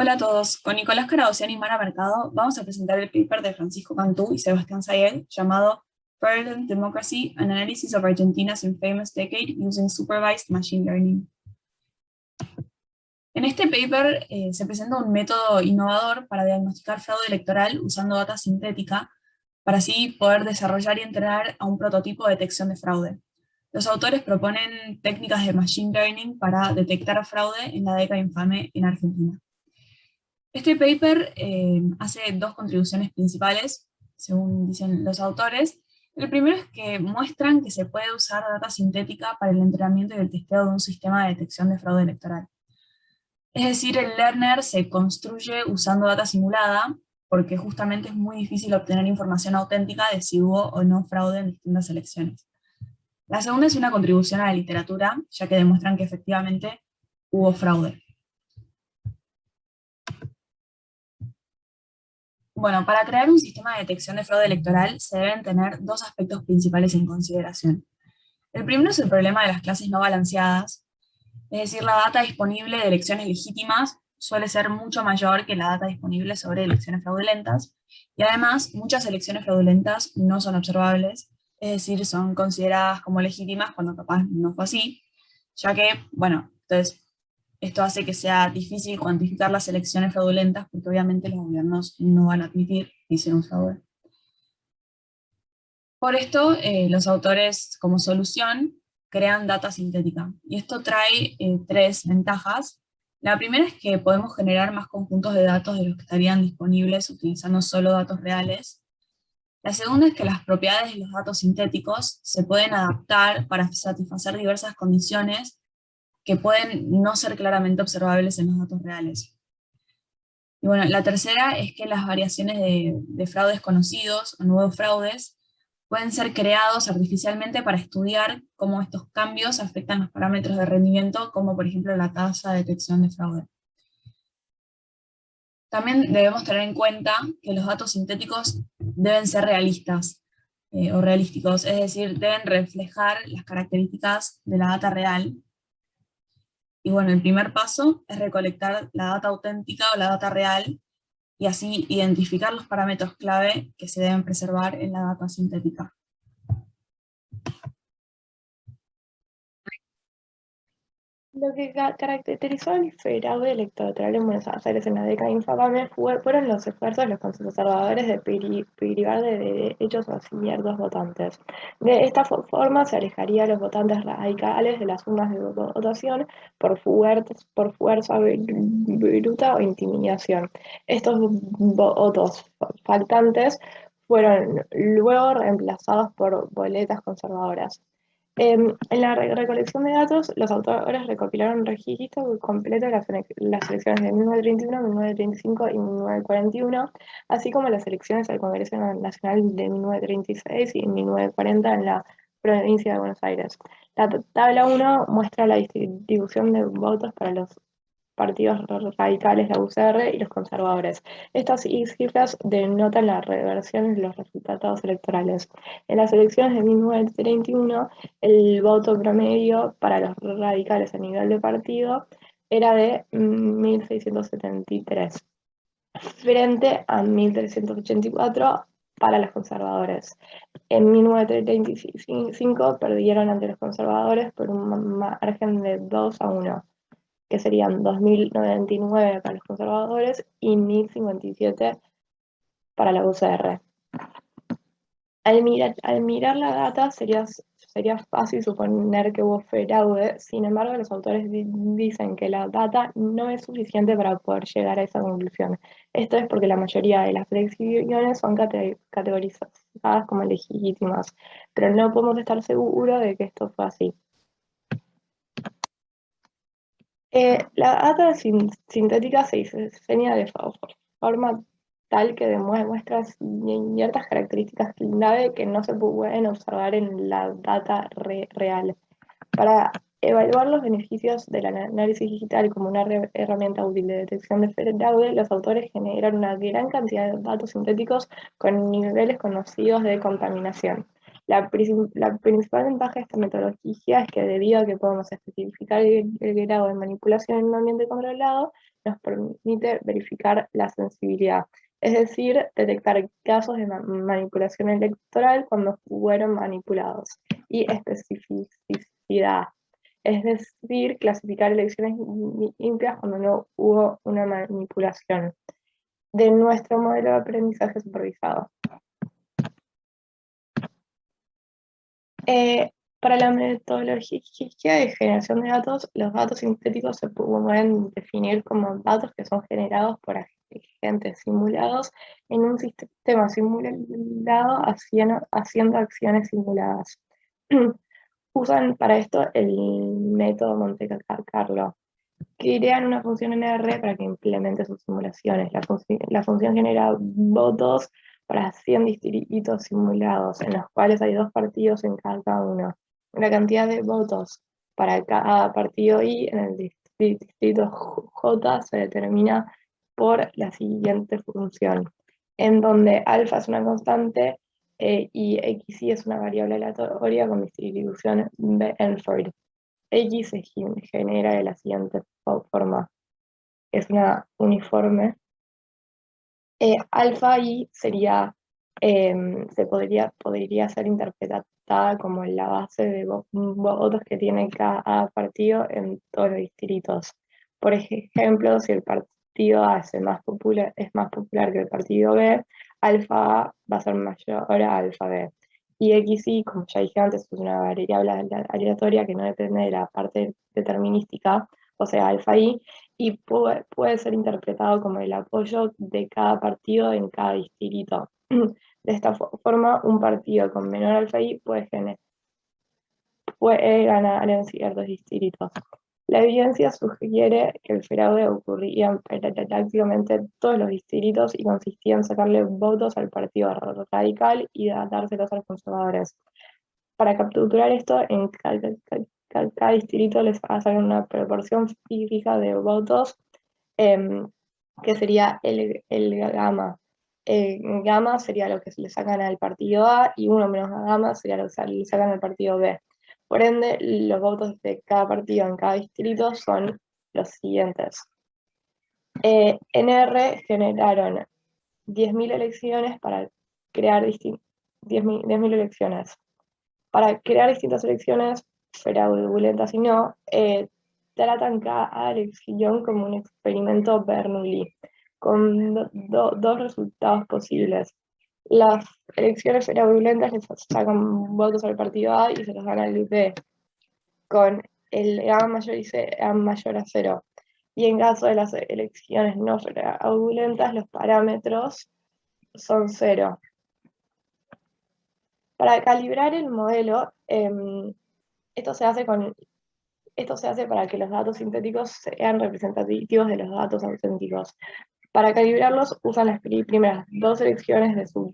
Hola a todos, con Nicolás Carabosian y Mara Mercado vamos a presentar el paper de Francisco Cantú y Sebastián Sayeg llamado Fraudulent Democracy, an Analysis of Argentina's Infamous Decade Using Supervised Machine Learning. En este paper se presenta un método innovador para diagnosticar fraude electoral usando data sintética, para así poder desarrollar y entrenar a un prototipo de detección de fraude. Los autores proponen técnicas de machine learning para detectar fraude en la década infame en Argentina. Este paper hace dos contribuciones principales, según dicen los autores. El primero es que muestran que se puede usar data sintética para el entrenamiento y el testeo de un sistema de detección de fraude electoral. Es decir, el learner se construye usando data simulada, porque justamente es muy difícil obtener información auténtica de si hubo o no fraude en distintas elecciones. La segunda es una contribución a la literatura, ya que demuestran que efectivamente hubo fraude. Bueno, para crear un sistema de detección de fraude electoral se deben tener dos aspectos principales en consideración. El primero es el problema de las clases no balanceadas, es decir, la data disponible de elecciones legítimas suele ser mucho mayor que la data disponible sobre elecciones fraudulentas, y además muchas elecciones fraudulentas no son observables, es decir, son consideradas como legítimas cuando capaz no fue así, ya que, bueno, entonces esto hace que sea difícil cuantificar las elecciones fraudulentas porque obviamente los gobiernos no van a admitir que hicieron fraude. Por esto, los autores como solución crean data sintética. Y esto trae tres ventajas. La primera es que podemos generar más conjuntos de datos de los que estarían disponibles utilizando solo datos reales. La segunda es que las propiedades de los datos sintéticos se pueden adaptar para satisfacer diversas condiciones que pueden no ser claramente observables en los datos reales. Y bueno, la tercera es que las variaciones de fraudes conocidos o nuevos fraudes pueden ser creados artificialmente para estudiar cómo estos cambios afectan los parámetros de rendimiento, como por ejemplo la tasa de detección de fraude. También debemos tener en cuenta que los datos sintéticos deben ser realistas o realísticos, es decir, deben reflejar las características de la data real. Y bueno, el primer paso es recolectar la data auténtica o la data real y así identificar los parámetros clave que se deben preservar en la data sintética. Lo que caracterizó el fraude electoral en Buenos Aires en la década infame fueron los esfuerzos de los conservadores de privar de derechos a ciertos votantes. De esta forma se alejaría a los votantes radicales de las urnas de votación por fuerza bruta o intimidación. Estos votos faltantes fueron luego reemplazados por boletas conservadoras. En la recolección de datos, los autores recopilaron un registro completo de las elecciones de 1931, 1935 y 1941, así como las elecciones al Congreso Nacional de 1936 y 1940 en la provincia de Buenos Aires. La tabla 1 muestra la distribución de votos para los partidos radicales, la UCR y los conservadores. Estas cifras denotan la reversión de los resultados electorales. En las elecciones de 1931, el voto promedio para los radicales a nivel de partido era de 1.673, frente a 1.384 para los conservadores. En 1935 perdieron ante los conservadores por un margen de 2-1, que serían 2.099 para los conservadores y 1.057 para la UCR. Al mirar la data sería fácil suponer que hubo fraude, sin embargo los autores dicen que la data no es suficiente para poder llegar a esa conclusión. Esto es porque la mayoría de las elecciones son categorizadas como legítimas, pero no podemos estar seguros de que esto fue así. La data sintética se diseña de forma tal que demuestra ciertas características clave que no se pueden observar en la data real. Para evaluar los beneficios del análisis digital como una herramienta útil de detección de fraude, los autores generan una gran cantidad de datos sintéticos con niveles conocidos de contaminación. La principal ventaja de esta metodología es que debido a que podemos especificar el grado de manipulación en un ambiente controlado, nos permite verificar la sensibilidad, es decir, detectar casos de manipulación electoral cuando fueron manipulados, y especificidad, es decir, clasificar elecciones limpias cuando no hubo una manipulación, de nuestro modelo de aprendizaje supervisado. Para la metodología de generación de datos, los datos sintéticos se pueden definir como datos que son generados por agentes simulados en un sistema simulado haciendo acciones simuladas. Usan para esto el método Monte Carlo, que crean una función en R para que implemente sus simulaciones. La función genera votos para 100 distritos simulados, en los cuales hay 2 partidos en cada uno. La cantidad de votos para cada partido I en el distrito J se determina por la siguiente función, en donde alfa es una constante y xy es una variable aleatoria con distribución Benford. X se genera de la siguiente forma. Es una uniforme. Alfa I sería, podría ser interpretada como la base de votos que tiene cada partido en todos los distritos. Por ejemplo, si el partido A es más popular que el partido B, alfa A va a ser mayor a alfa B. Y XY, como ya dije antes, es una variable aleatoria que no depende de la parte determinística, o sea, alfa I, y puede ser interpretado como el apoyo de cada partido en cada distrito. De esta forma, un partido con menor alfa I puede ganar en ciertos distritos. La evidencia sugiere que el fraude ocurría en prácticamente todos los distritos y consistía en sacarle votos al partido radical y dárselos a los conservadores. Para capturar esto, en cada distrito les hacen una proporción fija de votos, que sería el gamma. Gamma sería lo que se le sacan al partido A y 1 menos gamma sería lo que le sacan al partido B. Por ende, los votos de cada partido en cada distrito son los siguientes. En R generaron 10.000 elecciones para crear 10.000 elecciones. Para crear distintas elecciones fraudulentas y no, tratan cada elección como un experimento Bernoulli, con dos resultados posibles. Las elecciones fraudulentas les sacan votos al partido A y se los dan al B, con el A mayor y A mayor a 0. Y en caso de las elecciones no fraudulentas, los parámetros son 0. Para calibrar el modelo, esto se hace para que los datos sintéticos sean representativos de los datos auténticos. Para calibrarlos usan las primeras 2 selecciones de su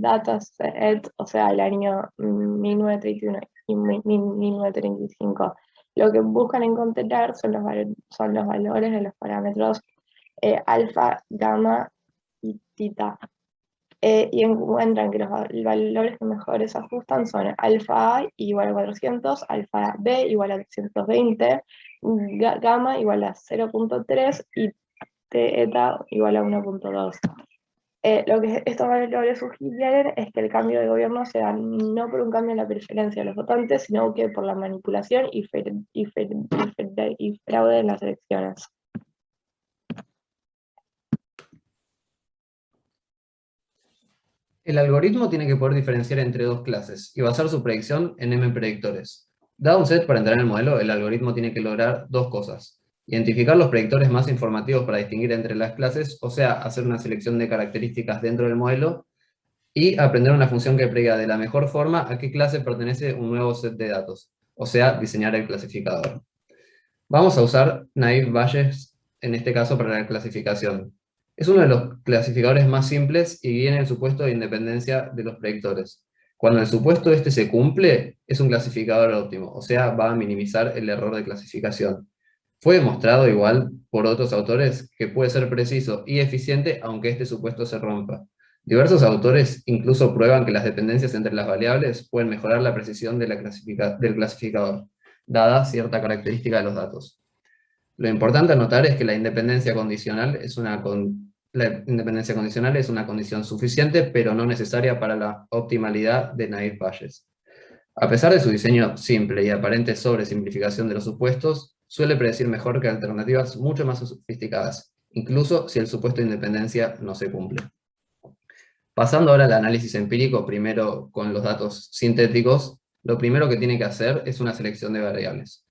dataset, o sea, el año 1931 y 1935. Lo que buscan encontrar son los valores de los parámetros alfa, gamma y tita. Y encuentran que los valores que mejor se ajustan son alfa A igual a 400, alfa B igual a 220, gamma igual a 0.3 y teta igual a 1.2. Lo que estos valores sugieren es que el cambio de gobierno se da no por un cambio en la preferencia de los votantes, sino que por la manipulación y fraude en las elecciones. El algoritmo tiene que poder diferenciar entre dos clases y basar su predicción en m predictores. Dado un set para entrar en el modelo, el algoritmo tiene que lograr dos cosas: identificar los predictores más informativos para distinguir entre las clases, o sea, hacer una selección de características dentro del modelo, y aprender una función que prediga de la mejor forma a qué clase pertenece un nuevo set de datos, o sea, diseñar el clasificador. Vamos a usar Naive Bayes en este caso para la clasificación. Es uno de los clasificadores más simples y viene el supuesto de independencia de los predictores. Cuando el supuesto este se cumple, es un clasificador óptimo, o sea, va a minimizar el error de clasificación. Fue demostrado igual por otros autores que puede ser preciso y eficiente aunque este supuesto se rompa. Diversos autores incluso prueban que las dependencias entre las variables pueden mejorar la precisión de del clasificador, dada cierta característica de los datos. Lo importante a notar es que la independencia condicional es una condición suficiente, pero no necesaria para la optimalidad de Nair-Bayes. A pesar de su diseño simple y aparente sobresimplificación de los supuestos, suele predecir mejor que alternativas mucho más sofisticadas, incluso si el supuesto de independencia no se cumple. Pasando ahora al análisis empírico, primero con los datos sintéticos, lo primero que tiene que hacer es una selección de variables.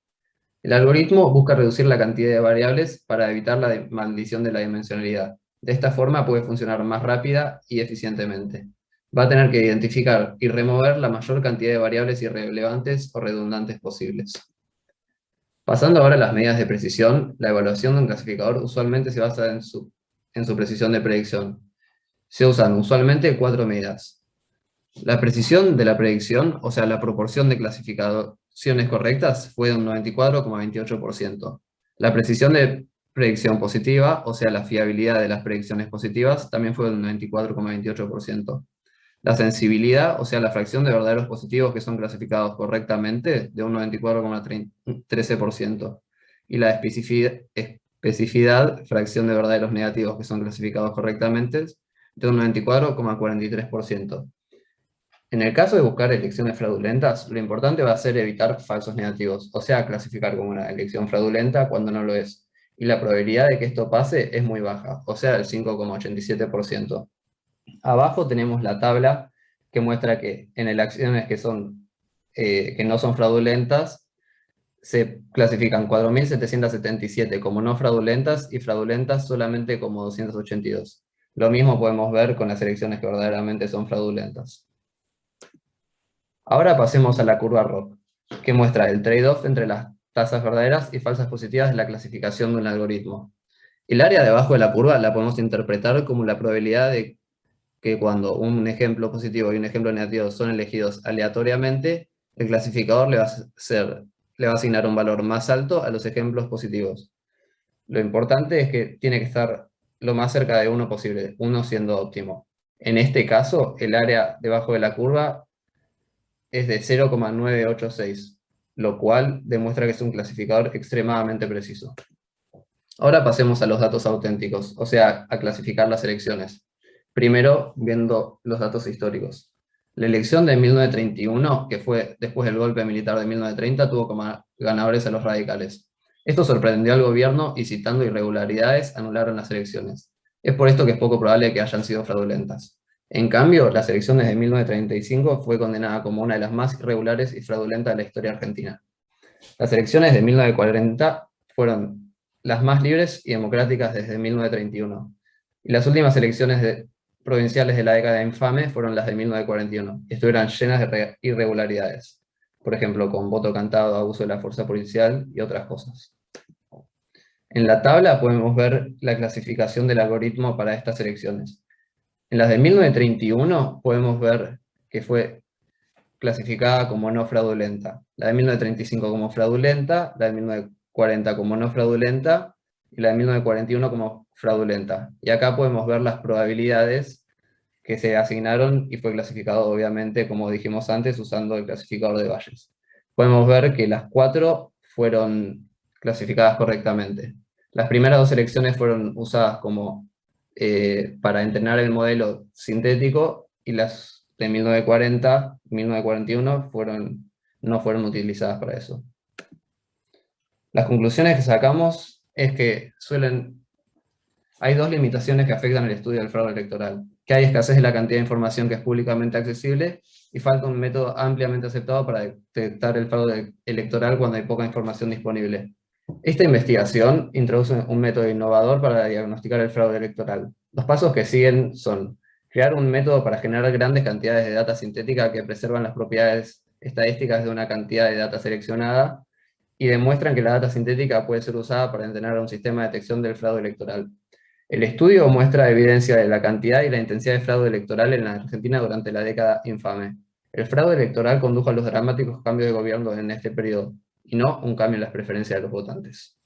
El algoritmo busca reducir la cantidad de variables para evitar la maldición de la dimensionalidad. De esta forma puede funcionar más rápida y eficientemente. Va a tener que identificar y remover la mayor cantidad de variables irrelevantes o redundantes posibles. Pasando ahora a las medidas de precisión, la evaluación de un clasificador usualmente se basa en su precisión de predicción. Se usan usualmente 4 medidas. La precisión de la predicción, o sea, la proporción de clasificaciones correctas, fue de un 94,28%. La precisión de predicción positiva, o sea, la fiabilidad de las predicciones positivas, también fue de un 94,28%. La sensibilidad, o sea, la fracción de verdaderos positivos que son clasificados correctamente, de un 94,13%. Y la especificidad, fracción de verdaderos negativos que son clasificados correctamente, de un 94,43%. En el caso de buscar elecciones fraudulentas, lo importante va a ser evitar falsos negativos, o sea, clasificar como una elección fraudulenta cuando no lo es. Y la probabilidad de que esto pase es muy baja, o sea, el 5,87%. Abajo tenemos la tabla que muestra que en elecciones que no son fraudulentas, se clasifican 4.777 como no fraudulentas y fraudulentas solamente como 282. Lo mismo podemos ver con las elecciones que verdaderamente son fraudulentas. Ahora pasemos a la curva ROC, que muestra el trade-off entre las tasas verdaderas y falsas positivas de la clasificación de un algoritmo. El área de abajo de la curva la podemos interpretar como la probabilidad de que cuando un ejemplo positivo y un ejemplo negativo son elegidos aleatoriamente, el clasificador le va a asignar un valor más alto a los ejemplos positivos. Lo importante es que tiene que estar lo más cerca de 1 posible, 1 siendo óptimo. En este caso, el área debajo de la curva es de 0,986, lo cual demuestra que es un clasificador extremadamente preciso. Ahora pasemos a los datos auténticos, o sea, a clasificar las elecciones. Primero, viendo los datos históricos. La elección de 1931, que fue después del golpe militar de 1930, tuvo como ganadores a los radicales. Esto sorprendió al gobierno y, citando irregularidades, anularon las elecciones. Es por esto que es poco probable que hayan sido fraudulentas. En cambio, las elecciones de 1935 fue condenada como una de las más irregulares y fraudulentas de la historia argentina. Las elecciones de 1940 fueron las más libres y democráticas desde 1931. Y las últimas elecciones provinciales de la década infame fueron las de 1941, y estuvieron llenas de irregularidades. Por ejemplo, con voto cantado, abuso de la fuerza policial y otras cosas. En la tabla podemos ver la clasificación del algoritmo para estas elecciones. En las de 1931 podemos ver que fue clasificada como no fraudulenta, la de 1935 como fraudulenta, la de 1940 como no fraudulenta y la de 1941 como fraudulenta. Y acá podemos ver las probabilidades que se asignaron y fue clasificado obviamente, como dijimos antes, usando el clasificador de Bayes. Podemos ver que las 4 fueron clasificadas correctamente. Las primeras 2 elecciones fueron usadas como para entrenar el modelo sintético y las de 1940, 1941 no fueron utilizadas para eso. Las conclusiones que sacamos es que hay 2 limitaciones que afectan el estudio del fraude electoral, que hay escasez de la cantidad de información que es públicamente accesible y falta un método ampliamente aceptado para detectar el fraude electoral cuando hay poca información disponible. Esta investigación introduce un método innovador para diagnosticar el fraude electoral. Los pasos que siguen son crear un método para generar grandes cantidades de data sintética que preservan las propiedades estadísticas de una cantidad de data seleccionada y demuestran que la data sintética puede ser usada para entrenar a un sistema de detección del fraude electoral. El estudio muestra evidencia de la cantidad y la intensidad de fraude electoral en la Argentina durante la década infame. El fraude electoral condujo a los dramáticos cambios de gobierno en este periodo, y no un cambio en las preferencias de los votantes.